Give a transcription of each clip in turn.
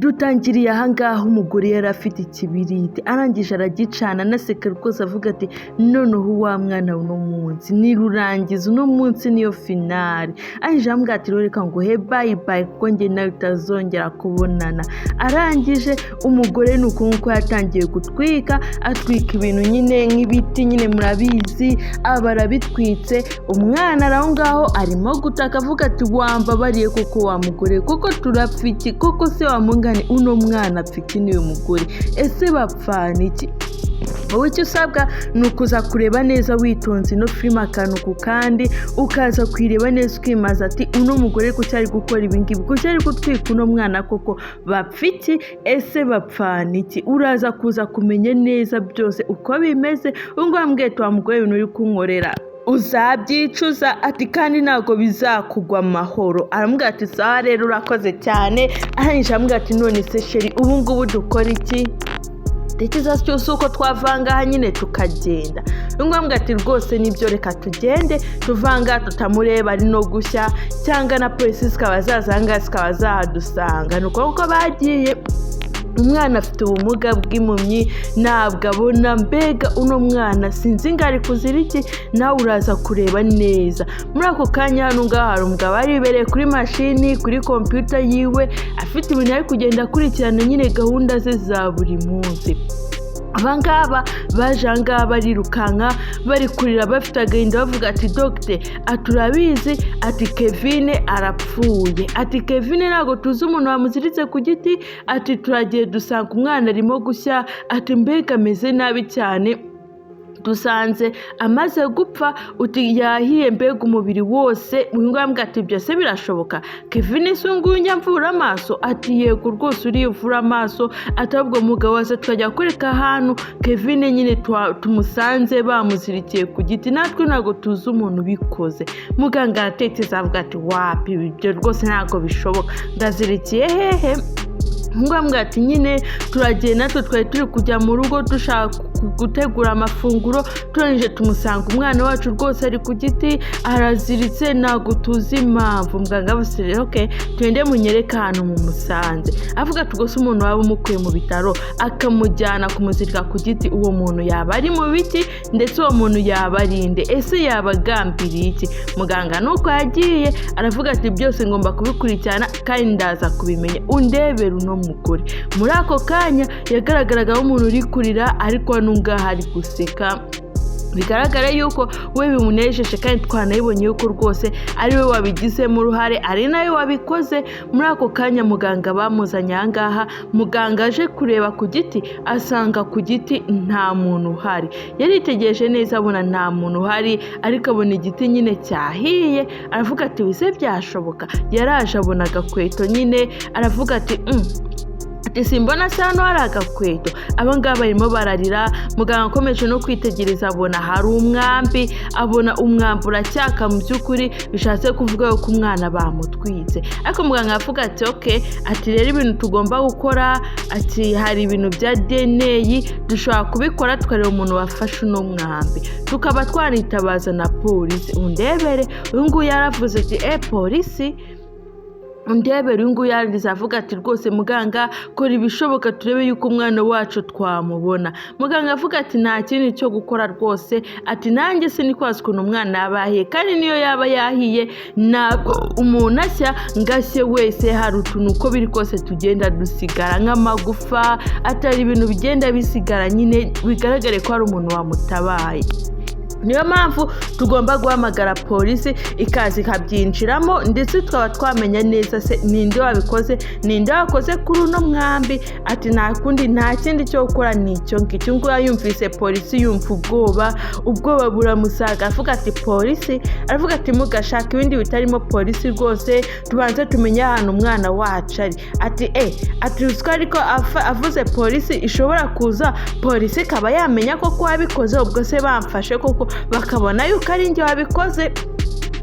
dutangiriye ahangaha umugore yari afite ikibiriti arangije aragicana anaseka rwose avuga ati noneho wa mwana uno munsi nirurangiza uno munsi niyo finale arangije amubwira ati reka nguhe bye bye kuko njye nawe utazongera kubonana. Arangije umugore ni uko yatangiye gutwika atwika ibintu nyine nk'ibiti nyine murabizi aba arabitwitse. Umwana araho ngaho arimo gutaka avuga ati wambabariye koko wa mugore kuko turapfiki koko se wamungane uno mwana apfiki niyo mugore ese bapfana iki? Wowe icyo usabwa ni ukuza kureba neza witonze ino filime akantu ku kandi ukaza kwireba neza ukimaza ati uno mugore ko cyari gukora ibingibi ko cyari gutwika uno mwana koko bapfiki ese bapfana iki? Uraza kuza kumenya neza byose uko bimeze. Ngo ambwiye wa mugore ibintu uri kunkorera uzabyicuza ati kandi ntago bizakugwa amahoro. Aramubwira ati sawa rero urakoze cyane. Arangije amubwira ati none se sheri ubu ngubu dukora iki? Tekereza cyose uko twavanga nyine tukagenda. Ngo ambwira ati rwose nibyo reka tugende tuvanga tutamureba ari no gushya cyangwa na polisi zikaba zazanga zikaba zahadusanga. Nuko bagiye umwana afite ubumuga bw'impumyi ntabwo abona mbega uno mwana sinzi ngo ari kuzira iki nawe uraza kureba neza. Muri ako kanya hano ngaho hari umugabo aribereye kuri mashini kuri kompiyuta yiwe afite ibintu ari kugenda akurikirana nyine gahunda ze za buri munsi. Abangaba baje ahangaha barirukanka bari kurira bafite agahinda bavuga ati dogite aturabizi ati Kevin arapfuye ati Kevin ntago tuzi umuntu wamuziritse ku giti ati turagiye dusanga umwana arimo gushya ati mbega ameze nabi cyane dusanze amaze gupfa uti yahiye mbega umubiri wose. Mwingambwa ati byose birashoboka Kevin sunguye mvura amaso ati yego rwose uri uvura amaso atabwo mugabo wase twajya kureka ahantu Kevin nyine tumusanze bamuzirikiye ku giti natwe ntago tuzi umuntu bikoze. Muganga ateteza avuga ati wapi ibyo rwose ntago bishoboka ndazirikiye hehe? Ngambwa ati nyine turagiye natwe twari turi kujya mu rugo dushaka gutegura amafunguro turangije tumusanga umwana wacu rwose ari ku giti araziritse ntago tuzi impamvu. Muganga abasire okay twende munyereka ahantu mu Musanze. Avuga tugose umuntu waba umukuye mu bitaro akamujyana kumuzirika ku giti uwo muntu yaba ari mu biti ndetse uwo muntu yaba arinde ese yabagambiriye iki? Muganga nuko yagiye aravuga ati byose ngomba kubikurikirana kandi ndaza kubimenya undebera uno mugore. Muri ako kanya yagaragaraga umuntu uri kurira ariko nungaha ari guseka bigaragara yuko we bimunejeje kandi twanayibonye yuko rwose ari we wabigizemo uruhare ari nawe wabikoze. Muri ako kanya muganga bamuzanye ahangaha muganga aje kureba ku giti asanga ku giti nta muntu uhari. Yaritegereje neza abona nta muntu uhari ariko abona igiti nyine cyahiye aravuga ati wise byashoboka. Yaraje abona agakweto nyine aravuga ati ati simbona se hano hari agakweto. Abangaba barimo bararira. Muganga akomeje no kwitegereza abona hari umwambi abona umwambura cyaka mu by'ukuri bishatse kuvuga ko umwana bamutwitse. Ariko muganga avuga ati okay ati rero ibintu tugomba gukora ati hari ibintu bya DNA dushobora kubikora tukareba umuntu wafashe uno mwambi tukaba twaritabaza na polisi. Undebere uyu nguyu yaravuze ati polisi undebere uyu nguyu yarize avuga ati rwose muganga kora ibishoboka turebe yuko umwana wacu twamubona. Muganga avuga ati nta kintu cyo gukora rwose ati nanjye sinikwazi ukuntu umwana yabahiye kandi niyo yaba yahiye ntabwo umuntu ashya ngashye wese hari utuntu uko biri kose tugenda dusigara nk'amagufa atari ibintu bigenda bisigara nyine bigaragare ko hari umuntu wamutabaye. Niyo mpamvu tugomba guhamagara polisi ikazi kabyinjiramo ndetse tukaba twamenya neza se ninde wabikoze ninde wakoze kuri uno mwambi. Ati nta kundi nta kindi cyo gukora nicyo ngicyo. Ngo yumvise polisi yumva ubwoba buramusaga avuga ati polisi aravuga ati mugashaka ibindi bitarimo polisi rwose tubanze tumenye ahantu umwana wacu ari. Ati ati ruswa ariko avuze polisi ishobora kuza polisi kaba yamenya ko wabikoze ubwo se bamfashe koko bakabona yuko ari njye wabikoze.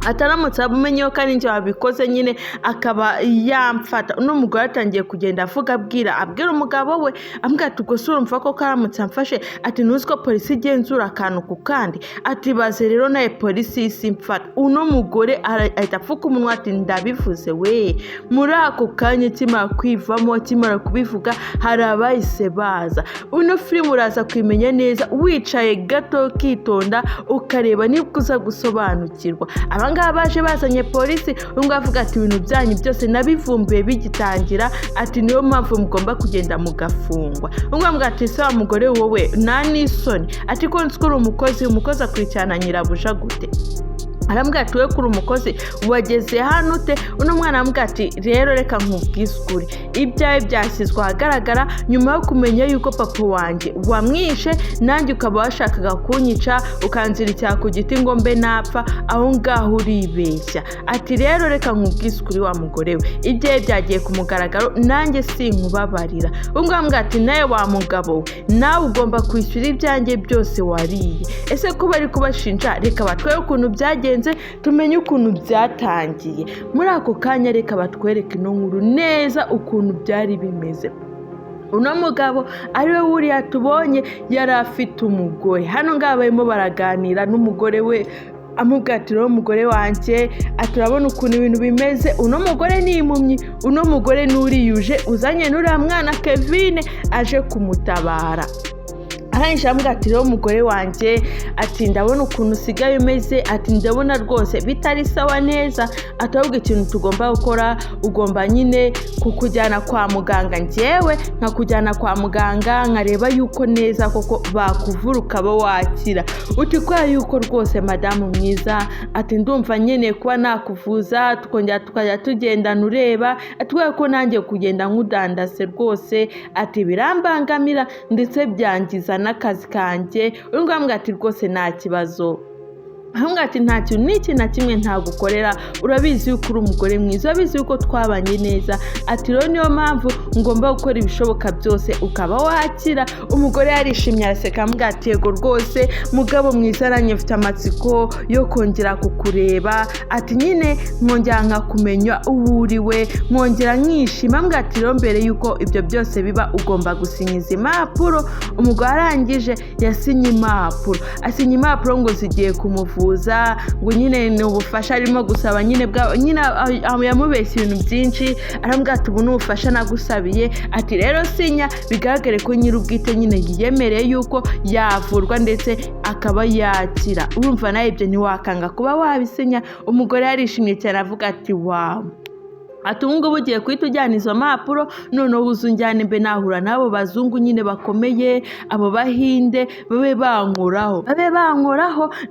ataramutse amenye ko ari njye wabikoze nyine akaba yamfata. Uno mugore atangiye kugenda abwira umugabo we ambwira ati ubwo se urumva ko karamutse amfashe ati ntuzi ko polisi igenzura akantu ku kandi ati baze rero nawe polisi isi mfata. Uno mugore ahita apfuka umunwa ati ndabivuze we. Muri ako kanya kimara kwivamo kimara kubivuga hari abahise baza. Uno filime uraza kwimenya neza wicaye gato kitonda ukareba nibwo uza gusobanukirwa. Abangaba baje bazanye polisi ngo avuga ati ibintu byanyu byose nabivumbuye bigitangira ati niyo mpamvu mugomba kugenda mugafungwa. Ngo ati se wa mugore wowe nta n'isoni ati ko nzi ko uri umukozi akurikirana nyirabuja gute? Arambwira ati we kuri umukozi wageze hano ute? Uno mwana arambwira ati rero reka nkubwize ukuri ibyawe byashyizwe ahagaragara nyuma yo kumenya yuko papa wanjye wamwishe nanjye ukaba washakaga kunyica ukanzira icyaha ku giti ngo mbe napfa, aho ngaho uribeshya. Ati rero reka nkubwize ukuri wa mugore we ibyawe byagiye ku mugaragaro nanjye sinkubabarira. Ubwo arambwira ati nawe wa mugabo we nawe ugomba kwishyura ibyanjye byose wariye. Ese ko bari kubashinja reka batwaye ukuntu byagenze tumenye ukuntu byatangiye. Muri ako kanya reka batwereke ino nkuru neza ukuntu byari bimeze. Uno mugabo ariwe wuriya tubonye yari afite umugore. Hano ngaho barimo baraganira n'umugore we amubwatira umugore wanjye aturabona ukuntu ibintu bimeze. Uno mugore ni impumyi, uno mugore n'uriyuje uzanye n'uriya mwana Kevin aje kumutabara. Arangije amubwatira umugore wanjye ati ndabona ukuntu usigaye umeze ati ndabona rwose bitari sawa neza atahubwo ikintu tugomba gukora ugomba nyine kukujyana kwa muganga, njyewe nkakujyana kwa muganga nkareba yuko neza koko bakuvura ukaba wakira. Uti kwa yuko rwose madamu mwiza ati ndumva nyene kuba nakuvuza tukongera tukajya tugendana ureba atwaye ko nanjye kugenda nkudandase rwose ati birambangamira ndetse byangiza n'akazi kanjye. Uyu ngambwa ati rwose nta kibazo. Ahubwo ati nta kintu n'iki na kimwe ntagukorera, urabizi yuko uri umugore mwiza, urabizi yuko twabanye neza ati rero niyo mpamvu ngomba gukora ibishoboka byose ukaba wakira. Umugore yarishimye araseka ambwira ati yego rwose mugabo mwiza aranye mfite amatsiko yo kongera kukureba ati nyine nkongera nkakumenya uwo uriwe nkongera nkishima. Ambwira ati rero mbere yuko ibyo byose biba ugomba gusinyiza impapuro. Umugore arangije yasinye impapuro, asinye impapuro ngo zigiye kumuvuza ngo nyine ni ubufasha arimo gusaba nyine yamubeshya ibintu byinshi. Arambwira ati ubu ni ubufasha nagusabiye ati rero sinya bigaragare ko nyir'ubwite nyine yiyemereye yuko yavurwa ndetse akaba yakira. Urumva nawe ibyo ntiwakanga kuba wabisinya. Umugore yarishimye cyane avuga ati wawu ati ubu ngubu ugiye guhita ujyana izo mpapuro noneho uzunjyana imbe nahura n'abo bazungu nyine bakomeye abo bahinde babe bankoraho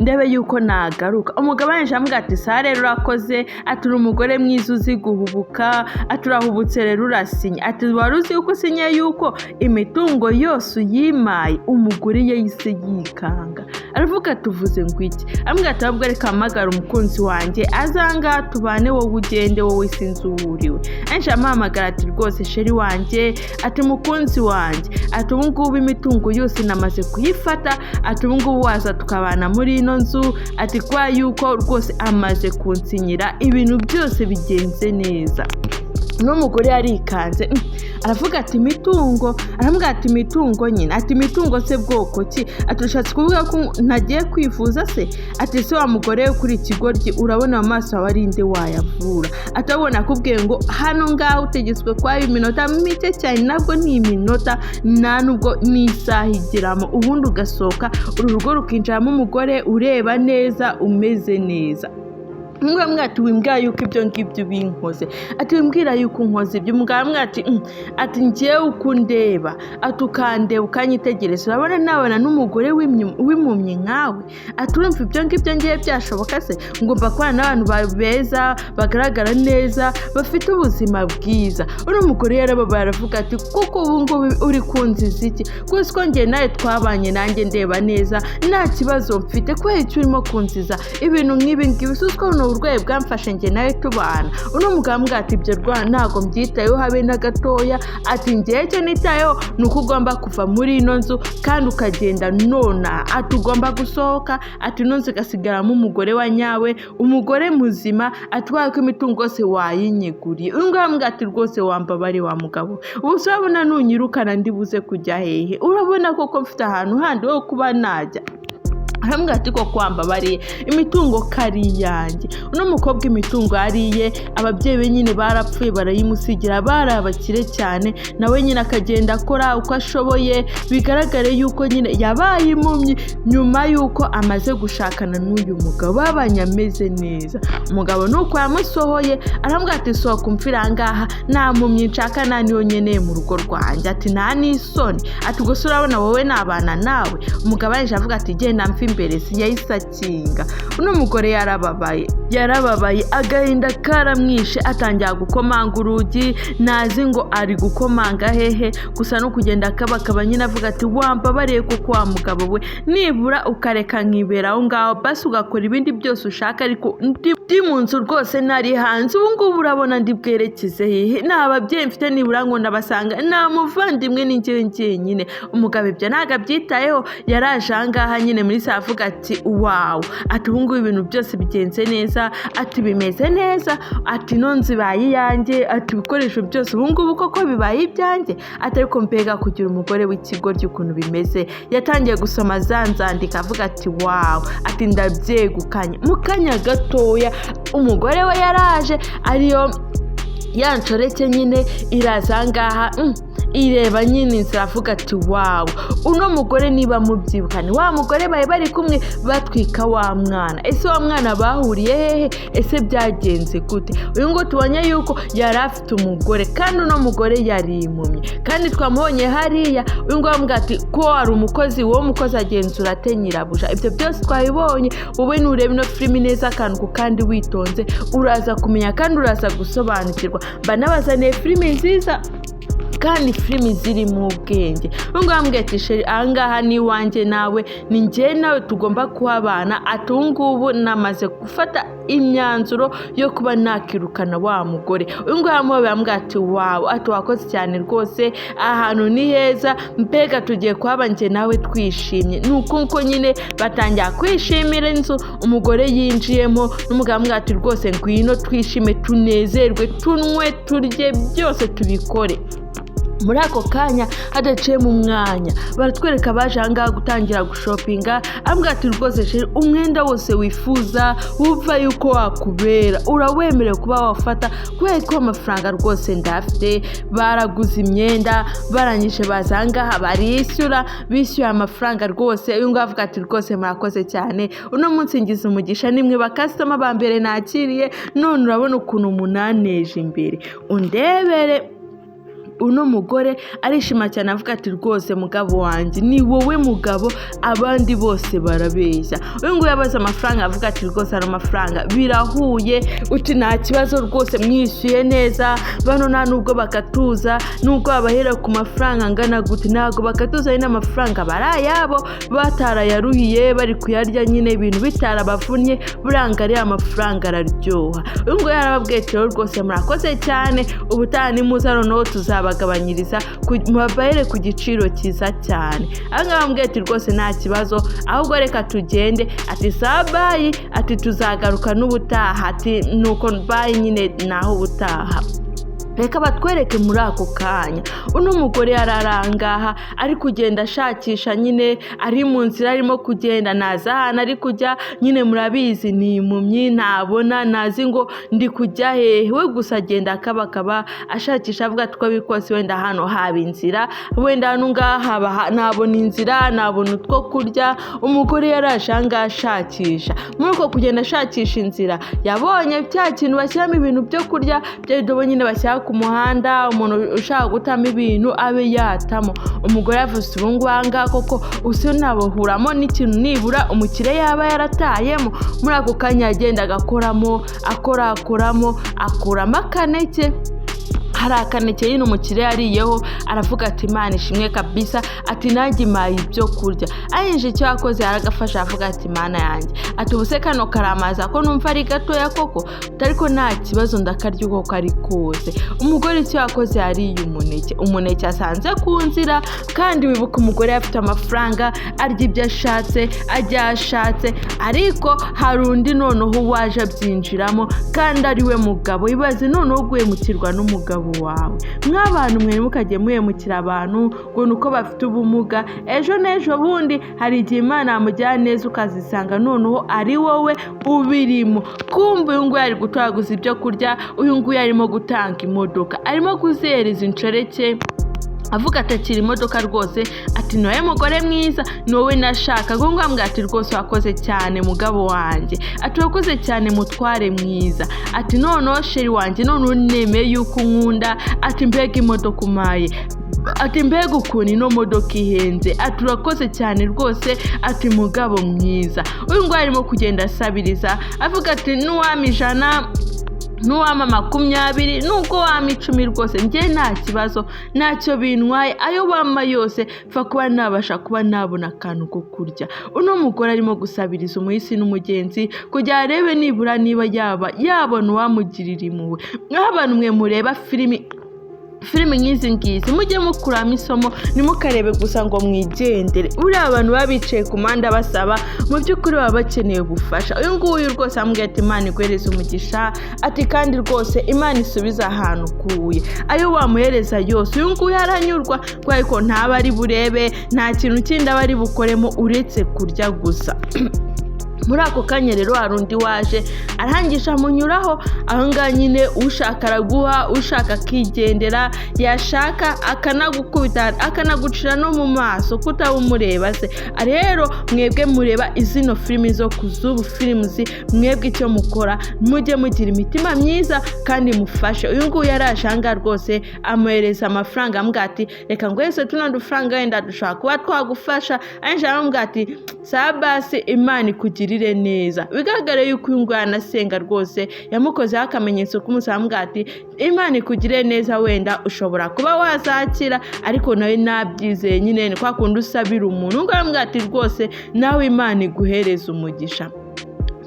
ndebe yuko nagaruka. Umugabo arangije ambwira ati sa rero urakoze ati uri umugore mwiza uzi guhubuka ati urahubutse rero urasinya ati wari uzi yuko usinye yuko imitungo yose uyimaye. Umugore yahise yikanga aravuga ati uvuze ngo iki? Ambwira ati ahubwo reka mpamagara umukunzi wanjye azanga tubane wowe ugende wowe sinzi uriwe. Anshi amuhamagara ati rwose sheri wanjye ati mukunzi wanjye ati ubu ngubu imitungo yose namaze kuyifata ati ubu ngubu waza tukabana muri ino nzu ati kwa yuko rwose amaze kunsinyira ibintu byose bigenze neza. N'umugore yarikanze aravuga ati imitungo, arambwira ati imitungo nyine ati imitungo se bwoko ki? Ati ushatse kuvuga ko ntagiye kwivuza se? Ati se wa mugore kuri ikigoryi urabona amaso abarinde wayavura atabona kubwiye ngo hano ngaho utegetswe kwa iminota mike cyane nabwo ni iminota nta nubwo n'isaha igiramo ubundi ugasohoka uru rugo rukinjiramo umugore ureba neza umeze neza. Umugabo ati wimbwira yuko ibyo ngibyo binkoze ati wimbwira yuko unkoze ibyo. Umugabo ati njyewe uko ndeba ati ukandeba ukanyitegereza urabona nabona n'umugore w'impumyi nkawe ati urumva ibyo ngibyo ngiye byashoboka se? Ngomba kubana n'abantu beza bagaragara neza bafite ubuzima bwiza. Uno mugore yarababaye aravuga ati kuko ubu ngubu uri kunziza iki? Kuko njye nawe twabanye nanjye ndeba neza nta kibazo mfite kubera icyo urimo kunziza ibintu nk'ibi ngibi. Uko uburwayi bwamfashe njye nawe tubana. Uno mugabo ambwira ati ibyo ntago mbyitayeho habe na gatoya, ati njyewe cyo nitayeho ni uko ugomba kuva muri ino nzu kandi ukagenda nona, ati ugomba gusohoka, ati ino nzu igasigaramo umugore wa nyawe, umugore muzima, atwaye ko imitungo yose wayinyeguriye. Uyu nguyu ambwira ati rwose wambabare wa mugabo, ubu se urabona nunyirukana ndibuze kujya hehe? Urabona koko mfite ahantu handi ho kuba najya? Arambwira ati ko kwambabariye imitungo kari yanjye. Uno mukobwa imitungo yariye, ababyeyi be nyine barapfuye barayimusigira, bari abakire cyane, nawe nyine akagenda akora uko ashoboye, bigaragare yuko nyine yabaye impumyi nyuma yuko amaze gushakana n'uyu mugabo, babanye ameze neza. Umugabo nuko yamusohoye, arambwira ati sohoka umfira ahangaha, nta mpumyi nshaka, nta niyo nkeneye mu rugo rwanjye, ati nta n'isoni, ati gusa urabona wowe nabana nawe. Umugabo yaje avuga ati genda mfi imbere, yahise akinga. Uno mugore yarababaye, agahinda karamwishe, atangira gukomanga urugi, nazi ngo ari gukomanga hehe, gusa no kugenda akabakaba nyine avuga ati wambabariye kuko wa mugabo we, nibura ukareka nkibera aho ngaho basi ugakora ibindi byose ushaka, ariko ndi mu nzu rwose nari hanze, ubu ngubu urabona ndi bwerekeze hehe? Nta babyeyi mfite nibura ngo ndabasanga, nta muvandimwe ni njyewe njyenyine. Umugabo ibyo ntabwo abyitayeho, yaraje ahangaha nyine muri saa avuga ati wawu, ati ubu ngubu ibintu byose bigenze neza, ati bimeze neza, ati ino nzu ibaye iyanjye, ati ibikoresho byose ubu ngubu koko bibaye ibyanjye, ati ariko mbega kugira umugore w'ikigoryi ukuntu bimeze. Yatangiye gusoma za nzandiko avuga ati wawu, ati ndabyegukanye. Mu kanya gatoya umugore we yaraje, ariyo yanshoreke nyine iraza ngaha ireba nyine inzira avuga ati wawu, uno mugore niba mubyibukane, wa mugore bari kumwe batwika wa mwana, ese wa mwana bahuriye hehe? Ese byagenze gute? Uyu ngo tubonye yuko yari afite umugore kandi uno mugore yari impumyi, kandi twamubonye hariya. Uyu ngo bambwira ati ko wari umukozi, uwo mukozi agenzura ate nyirabuja? Ibyo byose twabibonye, wowe nureba ino filimi neza akantu ku kandi witonze uraza kumenya kandi uraza gusobanukirwa. Banabazaniye filimi nziza kandi filimi ziri mu bwenge. Ngo ambwiye ati sheri ahangaha ni iwanjye nawe, ni njye nawe tugomba kuhabana, ati ubu ngubu namaze gufata imyanzuro yo kuba nakirukana wa mugore. Uyu nguyu yambwiye ati wawu, ati wakoze cyane rwose, ahantu ni heza, mbega tugiye kuhaba njye nawe twishimye. Nuko uko nyine batangira kwishimira inzu umugore yinjiyemo, n'umugabo ambwira ati rwose ngwino twishime, tunezerwe, tunywe, turye, byose tubikore. Muri ako kanya hadaciye mu mwanya baratwereka baje ahangaha gutangira gushopinga. Ambwira ati rwose sheri umwenda wose wifuza wumva yuko wakubera urawemerewe kuba wafata, kubera ko amafaranga rwose ndafite. Baraguze imyenda, barangije baza ahangaha barishyura, bishyuye amafaranga rwose. Uyu nguyu avuga ati rwose murakoze cyane, uno munsi ngize umugisha, nimwe bakasitoma ba mbere nakiriye, none urabona ukuntu munaneje imbere, undebere. Uno mugore arishima cyane avuga ati rwose mugabo wanjye ni wowe mugabo, abandi bose barabeshya. Uyu nguyu yabaza amafaranga avuga ati rwose ari amafaranga birahuye, uti nta kibazo rwose mwishyuye neza, bano nta nubwo bakatuza, nubwo babahera ku mafaranga angana gute ntabwo bakatuza, ari n'amafaranga barayabo batarayaruhiye bari kuyarya nyine ibintu bitarabavunnye, buranga ari amafaranga araryoha. Uyu nguyu yarababwiye ati rwose murakoze cyane, ubutaha nimuza noneho bagabanyiriza mubahere ku giciro cyiza cyane. Ahangaha bambwiye ati rwose nta kibazo, ahubwo reka tugende, ati sabayi, ati tuzagaruka n'ubutaha, ati nuko bayi nyine naho ubutaha. Reka batwereke muri ako kanya uno mugore yararangaha ari kugenda ashakisha, nyine ari mu nzira arimo kugenda, naza ahantu ari kujya, nyine murabizi ni impumyi, ntabona, nazi ngo ndi kujya hehe, we gusa agenda akabakaba ashakisha avuga ati ko bikose wenda hano haba inzira, wenda hano ngaha nabona inzira, nabona utwo kurya. Umugore yaraje ahangaha ashakisha, muri uko kugenda ashakisha inzira yabonye cya kintu bashyiramo ibintu byo kurya, bya bidobo nyine bashyira ku muhanda, umuntu ushaka gutamo ibintu abe yatamo. Umugore yavuze ubu ngubu ahangaha koko usi nabohuramo n'ikintu nibura umukire yaba yaratayemo. Muri ako kanya yagenda agakoramo, akuramo akaneke, hari akaneke nyine umukire yariyeho aravuga ati Imana ishimwe kabisa ati nanjye impaye ibyo kurya. Arangije icyo yakoze yaragafasha avuga ati Mana yanjye ati ubuse kano karamaza ko numva ari gatoya koko ariko nta kibazo ndakarya uko kari kose. Umugore icyo yakoze yariye umuneke asanze ku nzira, kandi wibuka umugore afite amafaranga arya ibyo ashatse ajya ashatse, ariko hari undi noneho waje abyinjiramo kandi ari we mugabo. Ibaze noneho guhemukirwa n'umugabo wawe. Mw'abantu mwe mukajye muhemukira abantu ngo nuko bafite ubumuga, ejo n'ejo bundi hari igihe Imana yamujyana neza ukazisanga noneho ari wowe ubirimo. Kumbe uyu nguyu ari gutoraguza ibyo kurya, uyu nguyu arimo gutanga imodoka, arimo kuzihereza inshoreke avuga atakira imodoka rwose ati noye mugore mwiza ni wowe nashaka. ngo ngambwa ati rwose wakoze cyane mugabo wanjye, ati wakoze cyane mutware mwiza, ati noneho sheri wanjye none unemeye yuko unkunda, ati mbega imodoka umaye, ati mbega ukuntu ino modoka ihenze, ati urakoze cyane rwose, ati mugabo mwiza. uyu nguyu arimo kugenda asabiriza avuga ati nuwama 100 nuwama 20 nuko wama 10 rwose njye nta kibazo ntacyo bintwaye, ayo wama yose pfa kuba nabasha kuba nabona akantu ko kurya. uno mugore arimo gusabiriza umuhisi n'umugenzi kugira arebe nibura niba yabona uwamugirira impuhwe. nk'abantu mwe mureba filime nk'izi ngizi mujye mukuramo isomo, nimukarebe gusa ngo mwigendere. buriya abantu baba bicaye ku manda basaba mu by'ukuri baba bakeneye ubufasha. uyu nguyu rwose amubwira ati Imana iguhereze umugisha, ati kandi rwose Imana isubiza ahantu ukuye, ayo wamuhereza yose. uyu nguyu aranyurwa ariko ntaba ari burebe, nta kintu kindi aba ari bukoremo uretse kurya gusa. muri ako kanya rero hari undi waje arangisha amunyuraho, ahangaha nyine ushaka araguha, ushaka akigendera, yashaka akanagukubita akanagucira no mu maso kutabumureba se. rero mwebwe mureba izino filimi zo kuzubu films, mwebwe icyo mukora mujye mugira imitima myiza kandi mufashe. uyu nguyu yarashanga rwose amuhereza amafaranga ambwa ati reka ngwese tuno dufaranga wenda dushaka kuba twagufasha. anje ambwa ati sabasi Imana ikugirire neza. bigaragare yuko uyu nguyu anasenga rwose, yamukozeho akamenyetso k'umusambwa ati Imana ikugirire neza, wenda ushobora kuba wazakira, ariko nawe nabyizeye nyine ni kwa kundi usabira umuntu. ngo ambwa ati rwose nawe Imana iguhereza umugisha.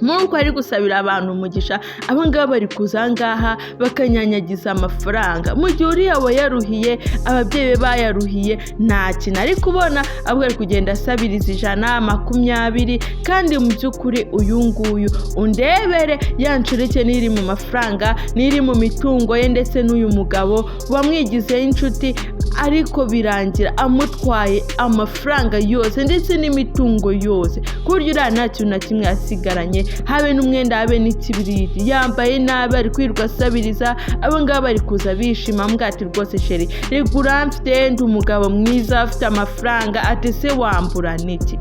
Mungu ari gusabira abantu umugisha, abangaba bari kuza ngaha bakanyanyagiza amafaranga. mu gihe uriya yaruhiye, ababyeyi be bayaruhiye, nta kintu ari kubona, ahubwo ari kugenda asabiriza 120. kandi mu by'ukuri uyu nguyu undebere yanshoreke n'iri mu mafaranga n'iri mu mitungo ye, ndetse n'uyu mugabo wamwigizeho inshuti, ariko birangira amutwaye amafaranga yose ndetse n'imitungo yose, ku buryo uriya nta kintu na kimwe yasigaranye, habe n'umwenda habe n'ikibiriti. yambaye nabi ari kwirirwa asabiriza. abangaba bari kuza bishima ambwa ati rwose sheri regura mfite ndi umugabo mwiza afite amafaranga, ati se wambura niki.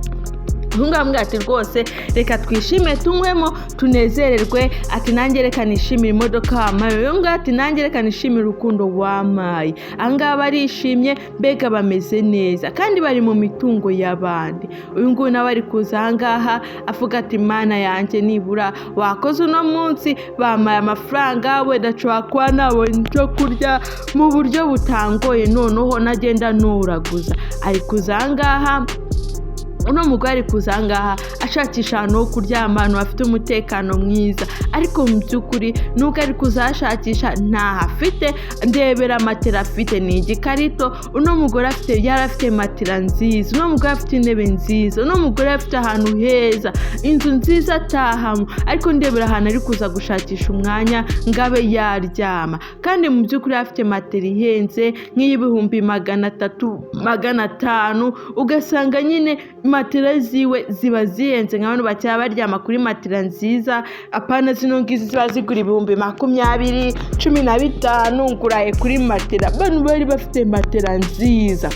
Ngambwa ati rwose reka twishime tunywemo tunezererwe, ati nanjye reka nishimire imodoka wamaye, uyu nguyu ati nanjye reka nishimire urukundo wamaye. angaba barishimye mbega bameze neza kandi bari mu mitungo y'abandi. uyu nguyu nawe ari kuza ahangaha avuga ati Mana yanjye nibura wakoze uno munsi bamaye amafaranga, wenda nshobora kuba nabonye icyo kurya mu buryo butangoye, noneho nagenda nuraguza. ari kuza ahangaha uno mugore ari kuza ngaha ashakisha ahantu ho kuryama, ahantu hafite umutekano mwiza, ariko mu by'ukuri nuko ari kuzashakisha ntahafite. ndebera matera afite ni igikarito. uno mugore yarafite matera nziza, uno mugore afite intebe nziza, uno mugore afite ahantu heza, inzu nziza atahamo, ariko ndebera ahantu ari kuza gushakisha umwanya ngabe yaryama. kandi mu by'ukuri afite matera ihenze nk'ibihumbi 300 500, ugasanga nyine matera ziwe ziba zihenze nk'abantu bacyaba baryama kuri matera nziza. apana zino ngizi ziba zigura 20, 15 nguraye kuri matera. abantu bari bafite matera nziza.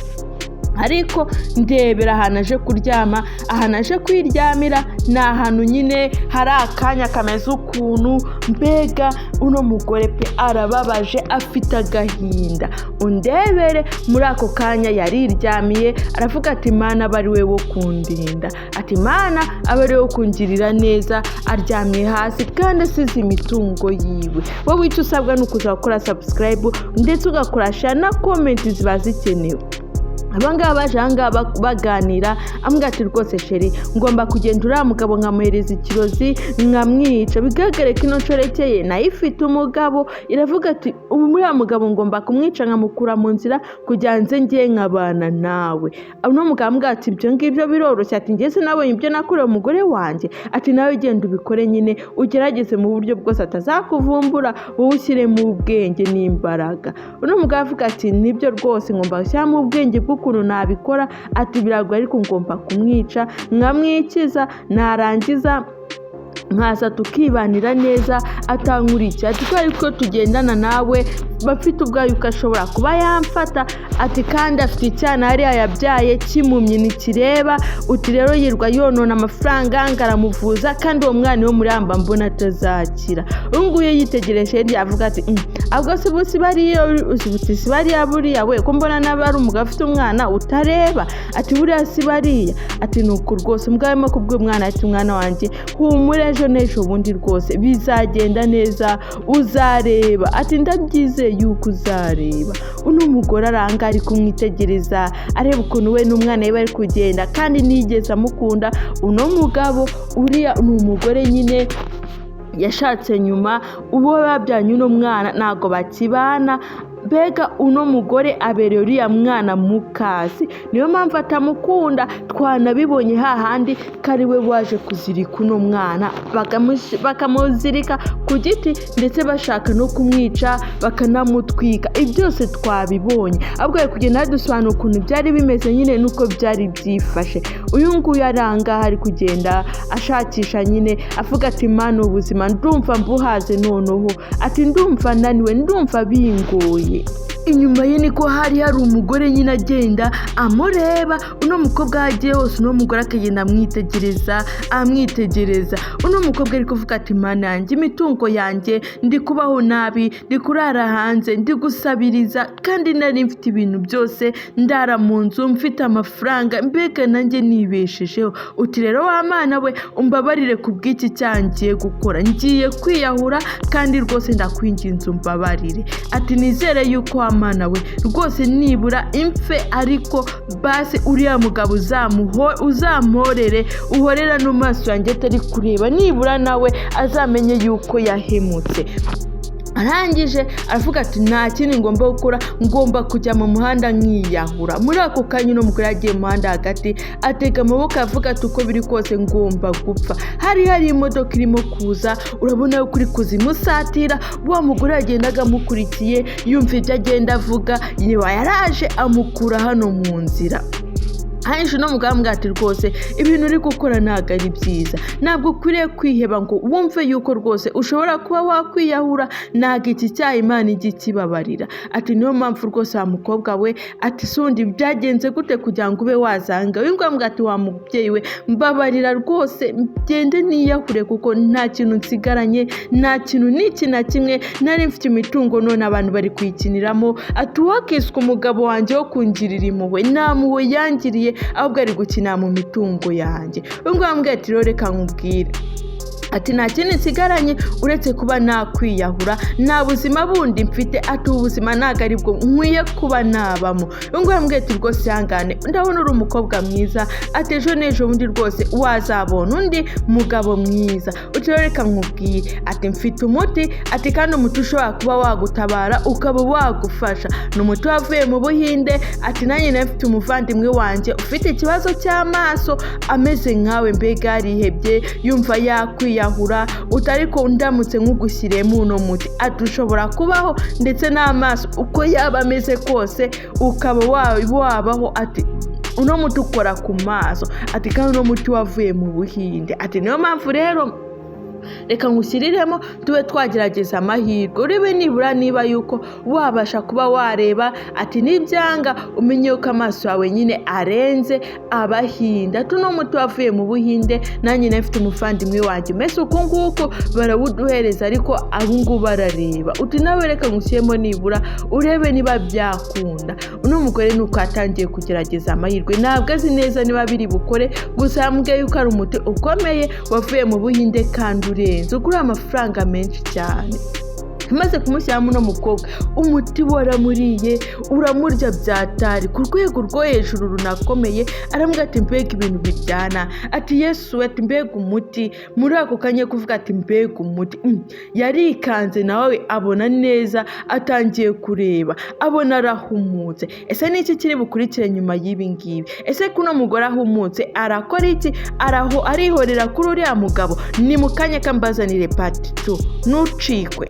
ariko ndebera ahantu aje kuryama, ahantu aje kwiryamira ni ahantu nyine hari akanya kameze ukuntu, mbega uno mugore pe arababaje afite agahinda. Undebere muri ako kanya yariryamiye aravuga ati Mana aba ari we wo kundinda, ati Mana aba ari we wo kungirira neza, aryamye hasi kandi asize imitungo yiwe. Wowe icyo usabwa ni ukuza gukora subscribe ndetse ugakora share na comment ziba zikenewe. Abangaba baje ahangaha baganira ambwira ati rwose sheri ngomba kugenda uriya mugabo nkamuhereza ikirozi nkamwica, bigaragare ko ino nshoreke nayo ifite umugabo. Iravuga ati ubu uriya mugabo ngomba kumwica nkamukura mu nzira kugira nze ngiye nkabana nawe. Uno mugabo ambwira ati ibyo ngibyo biroroshye, ati ngeze nabonye ibyo nakoreye umugore wanjye, ati nawe genda ubikore nyine ugerageze mu buryo bwose atazakuvumbura, wowe ushyiremo ubwenge n'imbaraga. Uno mugabo avuga ati nibyo rwose ngomba gushyiramo ubwenge ukuntu nabikora, ati biragoye ariko ngomba kumwica nkamwikiza, narangiza nkaza tukibanira neza atankurikiye. Ati ko ariko tugendana nawe bafite ubwayo uko ashobora kuba yamfata, ati kandi afite icyana hariya yabyaye kimumye ntikireba, uti rero yirwa yonona amafaranga ngaramuvuza kandi uwo mwana wo muri amba mbona atazakira. Nguye yitegereje yavuga ati ahubwo se busi bariya buriya we ko mbona n'abari umugabo afite umwana utareba, ati buriya si bariya, ati nuko rwose mbwamo kubwo umwana, ati umwana wanjye humure ejo n'ejo bundi rwose bizagenda neza uzareba, ati ndabyize yuko uzareba. Uno mugore aranga ari kumwitegereza areba ukuntu we n'umwana we bari kugenda kandi nigeze amukunda. Uno mugabo uriya ni umugore nyine yashatse nyuma, uwo babyanye uno mwana ntago bakibana, mbega uno mugore abereye uriya mwana mukasi, niyo mpamvu atamukunda. Twanabibonye hahandi kari we waje kuzirika uno mwana, bakamuzirika ku giti ndetse bashaka no kumwica bakanamutwika. Ibi byose twabibonye, ahubwo ari kugenda dusobanura ukuntu byari bimeze nyine nuko byari byifashe. Uyu nguyu arangaha ari kugenda ashakisha nyine avuga ati Mana ubuzima ndumva mbuhaze noneho, ati ndumva naniwe, ndumva bingoye. Inyuma ye niko hari umugore nyine agenda amureba. Uno mukobwa yagiye hose uno mugore akagenda amwitegereza. Uno mukobwa ari kuvuga ati Mana yanjye imitungo yanjye ndi kubaho nabi, ndi kurara hanze, ndi gusabiriza kandi nari mfite ibintu byose, ndara mu nzu mfite amafaranga, mbega nanjye nibeshejeho. Uti rero wa Mana we umbabarire kubw'iki cyangiye gukora, ngiye kwiyahura kandi rwose ndakwinginze umbabarire. Ati nizere yuko Mana we rwose nibura imfe ariko basi uriya mugabo uzamporere, uhorera no maso yanjye atari kureba, nibura nawe azamenye yuko yahemutse. Arangije aravuga ati nta kindi ngomba gukora, ngomba kujya mu muhanda nkiyahura. Muri ako kanya uno mugore yagiye mu muhanda hagati atega amaboko avuga ati uko biri kose ngomba gupfa. Hari imodoka irimo kuza, urabona yuko uri kuzimusatira. Wa mugore yagendaga amukurikiye yumva ibyo agenda avuga, yaraje amukura hano mu nzira. Hanyuma no mugambwa ati rwose ibintu uri gukora ntago ari byiza, ntabwo ukwiriye kwiheba ngo wumve yuko rwose ushobora kuba wakwiyahura, ntago iki cyaha Imana igikibabarira. Ati niyo mpamvu rwose wa mukobwa we, ati sundi byagenze gute kugira ngo ube wazanga. Uyu ngambwa ati wa mubyeyi we mbabarira rwose ngende niyahure kuko nta kintu nsigaranye, nta kintu n'iki na kimwe, nari mfite imitungo none abantu bari kuyikiniramo. Ati wakiswe umugabo wanjye wo kungirira impuhwe, nta mpuhwe yangiriye ahubwo ari gukina mu mitungo yanjye. Uyu ngambwa ati rero reka nkubwire, ati nta kintu nsigaranye uretse kuba nakwiyahura, nta buzima bundi mfite, ati ubuzima ntago ari bwo nkwiye kuba nabamo. Ngo ati rwose ihangane, ndabona uri umukobwa mwiza, ati ejo n'ejo bundi rwose wazabona undi mugabo mwiza. Uti reka nkubwire, ati mfite umuti, ati kandi umuti ushobora kuba wagutabara ukaba wagufasha. Ni umuti wavuye mu Buhinde, ati nanjye nafite umuvandimwe wanjye ufite ikibazo cy'amaso ameze nkawe, mbega yarihebye yumva yakwiya yahura, utariko ndamutse nkugushyiremo uno muti, ati ushobora kubaho ndetse n'amaso uko yaba ameze kose ukaba wabaho. Ati uno muti ukora ku maso, ati kandi uno muti wavuye mu Buhinde. Ati niyo mpamvu rero reka ngushyiriremo tube twagerageza amahirwe urebe nibura niba yuko wabasha kuba wareba ati nibyanga umenye yuko amaso yawe nyine arenze abahinda tuno muti wavuye mu Buhinde nanjye nafite umuvandimwe wanjye mbese uko nguko barawuduhereza ariko abungu barareba uti nawe reka ngushyiremo nibura urebe niba byakunda uno mugore nuko atangiye kugerageza amahirwe ntabwo azi neza niba biri bukore gusa yambwiye yuko ari umuti ukomeye wavuye mu Buhinde kandi urenze ugura amafaranga menshi cyane maze kumushyiramo uno mukobwa umuti waramuriye uramurya byatari ku rwego rwo hejuru runakomeye arambwira ati mbega ibintu bijyana ati Yesu ati mbega umuti muri ako kanya kuvuga ati mbega umuti yarikanze nawe abona neza atangiye kureba abona arahumutse ese niki kiri bukurikire nyuma y'ibi ngibi ese kuno mugore ahumutse arakora iki arihorera kuri uriya mugabo ni mu kanya kambazanire part 2 nucikwe